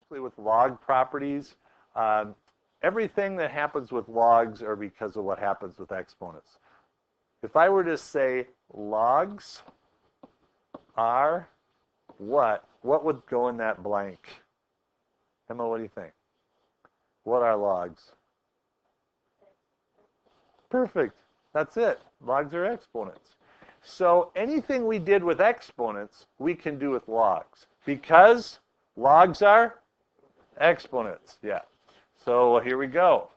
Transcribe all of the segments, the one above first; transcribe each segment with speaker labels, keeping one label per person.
Speaker 1: basically with log properties, everything that happens with logs are because of what happens with exponents. If I were to say logs are what would go in that blank? Emma, what do you think? What are logs? Perfect. That's it. Logs are exponents. So anything we did with exponents, we can do with logs because logs are exponents. Yeah. So here we go.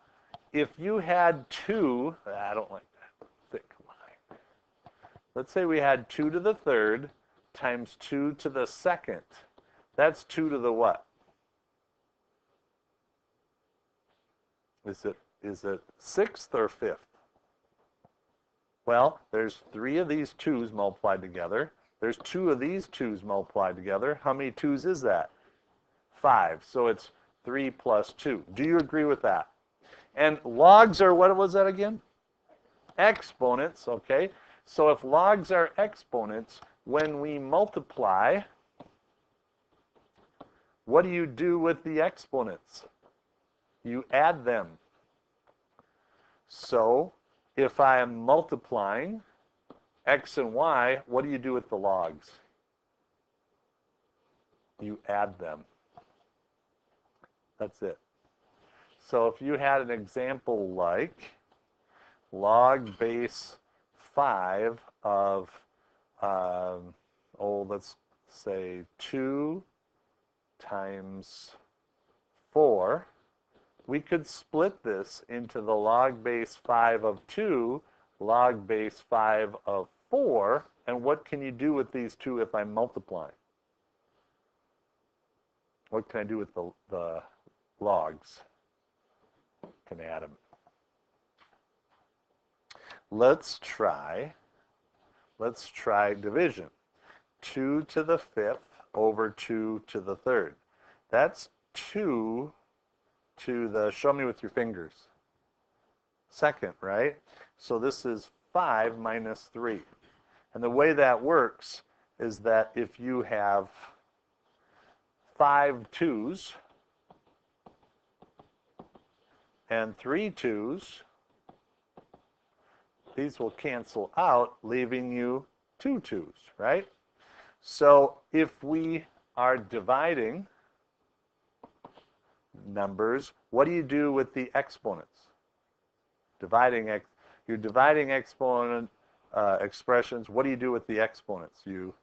Speaker 1: If you had I don't like that thick line. Let's say we had 2 to the third times 2 to the second. That's 2 to the what? Is it sixth or fifth? Well, there's 3 of these 2's multiplied together. There's 2 of these 2's multiplied together. How many 2's is that? 5. So it's 3 plus 2. Do you agree with that? And logs are, what was that again? Exponents, okay? So if logs are exponents, when we multiply, what do you do with the exponents? You add them. So if I am multiplying x and y, what do you do with the logs? You add them. That's it. So if you had an example like log base 5 of, let's say 2 times 4, we could split this into the log base 5 of 2, log base 5 of 4, and what can you do with these two if I'm multiplying? What can I do with the logs? Can add them. Let's try division. 2 to the 5th over 2 to the 3rd. That's 2 to the, show me with your fingers, second, right? So this is 5 minus 3. And the way that works is that if you have 5 2's and 3 2's, these will cancel out, leaving you 2 2's, right? So if we are dividing numbers, what do you do with the exponents? You're dividing exponent expressions. What do you do with the exponents? You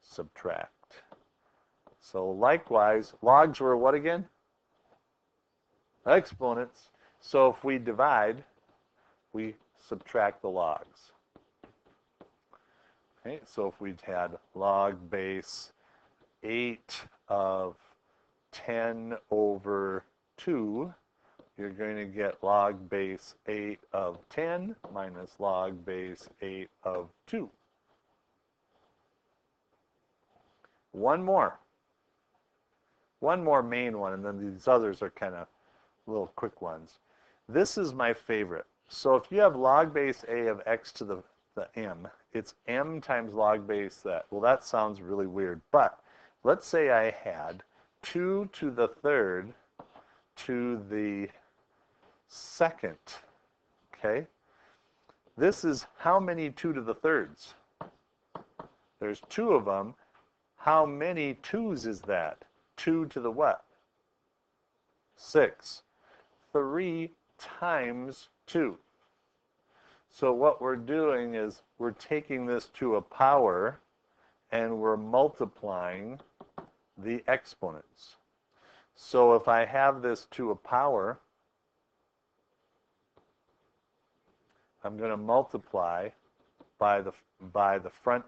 Speaker 1: subtract. So likewise, logs were what again? Exponents. So if we divide, we subtract the logs. Okay, so if we'd had log base 8 of 10 over 2, you're going to get log base 8 of 10 minus log base 8 of 2. One more main one, and then these others are kind of little quick ones. This is my favorite. So if you have log base a of x to the m, it's m times log base that. Well, that sounds really weird, but let's say I had 2 to the 3rd to the 2nd, okay? This is how many 2 to the 3rds? There's 2 of them. How many 2's is that? 2 to the what? 6. 3 times 2. So what we're doing is we're taking this to a power and we're multiplying the exponents. So if I have this to a power, I'm going to multiply by the front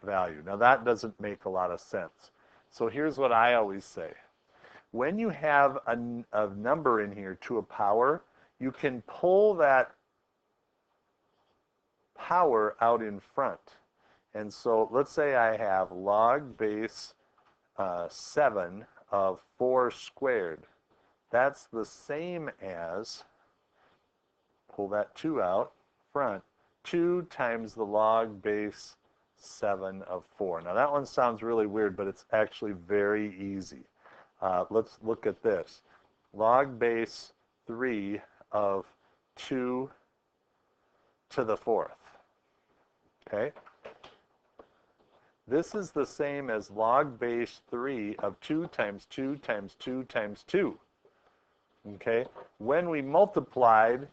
Speaker 1: value. Now that doesn't make a lot of sense. So here's what I always say. When you have a number in here to a power, you can pull that power out in front. And so let's say I have log base 7 of 4 squared. That's the same as, pull that 2 out front, 2 times the log base 7 of 4. Now that one sounds really weird, but it's actually very easy. Let's look at this. Log base 3 of 2 to the 4th. Okay? This is the same as log base 3 of 2 times 2 times 2 times 2. Okay? When we multiplied,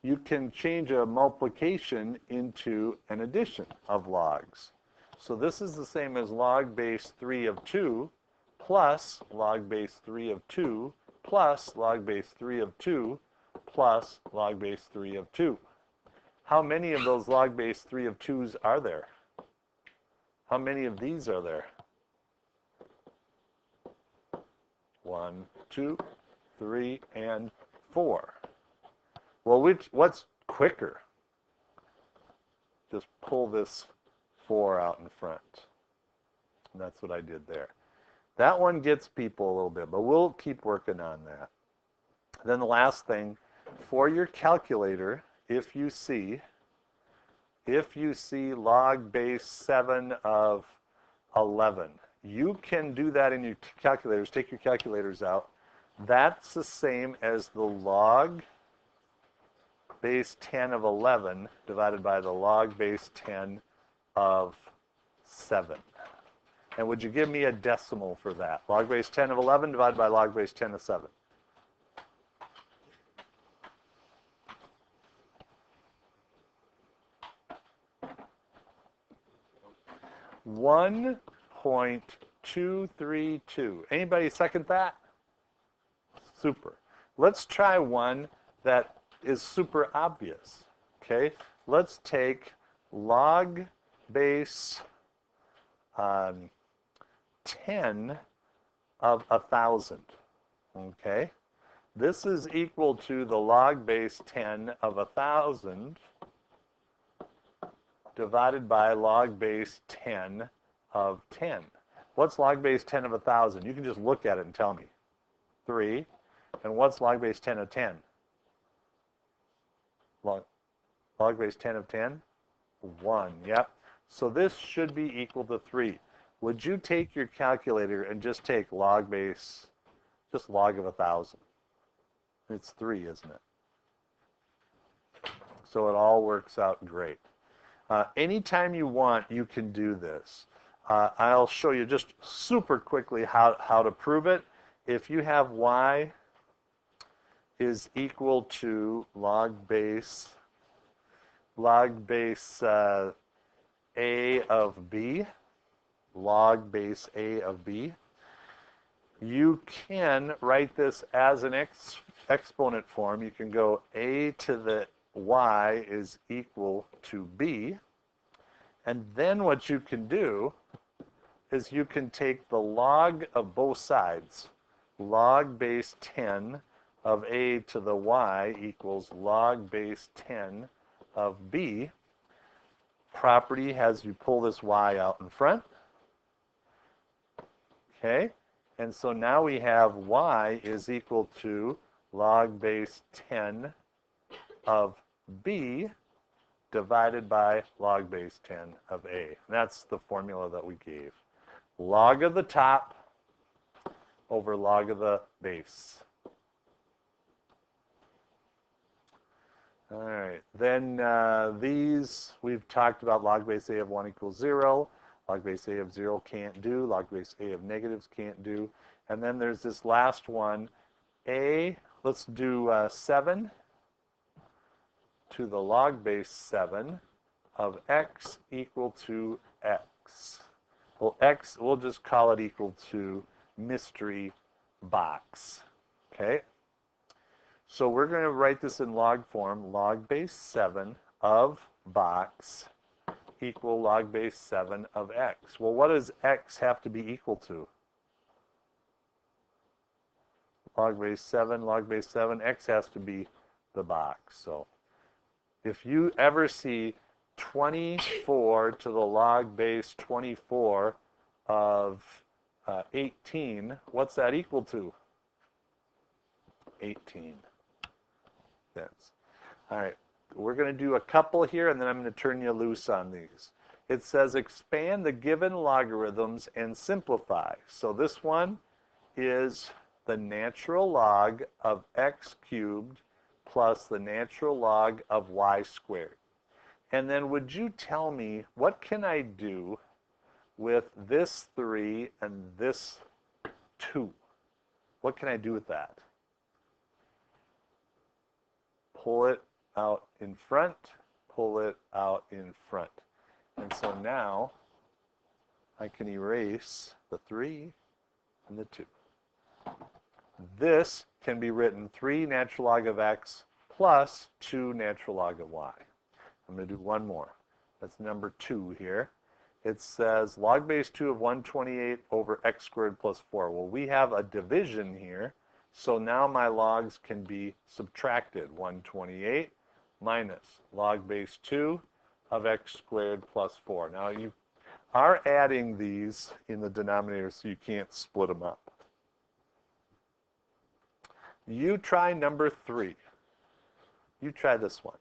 Speaker 1: you can change a multiplication into an addition of logs. So this is the same as log base 3 of 2 plus log base 3 of 2 plus log base 3 of 2 plus log base 3 of 2. How many of those log base 3 of 2's are there? How many of these are there? 1, 2, 3, and 4. Well, what's quicker? Just pull this 4 out in front. And that's what I did there. That one gets people a little bit, but we'll keep working on that. Then the last thing, for your calculator, if you see log base 7 of 11, you can do that in your calculators. Take your calculators out. That's the same as the log base 10 of 11 divided by the log base 10 of 7. And would you give me a decimal for that? Log base 10 of 11 divided by log base 10 of 7. 1.232. Anybody second that? Super. Let's try one that is super obvious. Okay, let's take log base 10 of 1,000. Okay, this is equal to the log base 10 of 1,000 divided by log base 10 of 10. What's log base 10 of 1,000? You can just look at it and tell me. 3. And what's log base 10 of 10? Log base 10 of 10? 1. Yep. So this should be equal to 3. Would you take your calculator and just take log base, just log of 1,000? It's 3, isn't it? So it all works out great. Anytime you want, you can do this. I'll show you just super quickly how to prove it. If you have y is equal to log base a of b, log base a of b, you can write this as an exponent form. You can go a to the y is equal to b, and then what you can do is you can take the log of both sides. Log base 10 of a to the y equals log base 10 of b. Property has you pull this y out in front. Okay, and so now we have y is equal to log base 10 of b divided by log base 10 of a. And that's the formula that we gave. Log of the top over log of the base. All right, then these we've talked about. Log base a of 1 equals 0. Log base a of 0 can't do. Log base a of negatives can't do. And then there's this last one, a, let's do 7 to the log base 7 of x equal to x. Well, x, we'll just call it equal to mystery box. Okay? So we're going to write this in log form, log base 7 of box equal log base 7 of x. Well, what does x have to be equal to? Log base 7, x has to be the box. So if you ever see 24 to the log base 24 of 18, what's that equal to? 18. That's all right. We're going to do a couple here, and then I'm going to turn you loose on these. It says expand the given logarithms and simplify. So this one is the natural log of x cubed plus the natural log of y squared. And then would you tell me, what can I do with this 3 and this 2? What can I do with that? Pull it out in front, pull it out in front. And so now I can erase the 3 and the 2. This can be written 3 natural log of x plus 2 natural log of y. I'm going to do one more. That's number 2 here. It says log base 2 of 128 over x squared plus 4. Well, we have a division here, so now my logs can be subtracted. 128 minus log base 2 of x squared plus 4. Now you are adding these in the denominator, so you can't split them up. You try number 3. You try this one.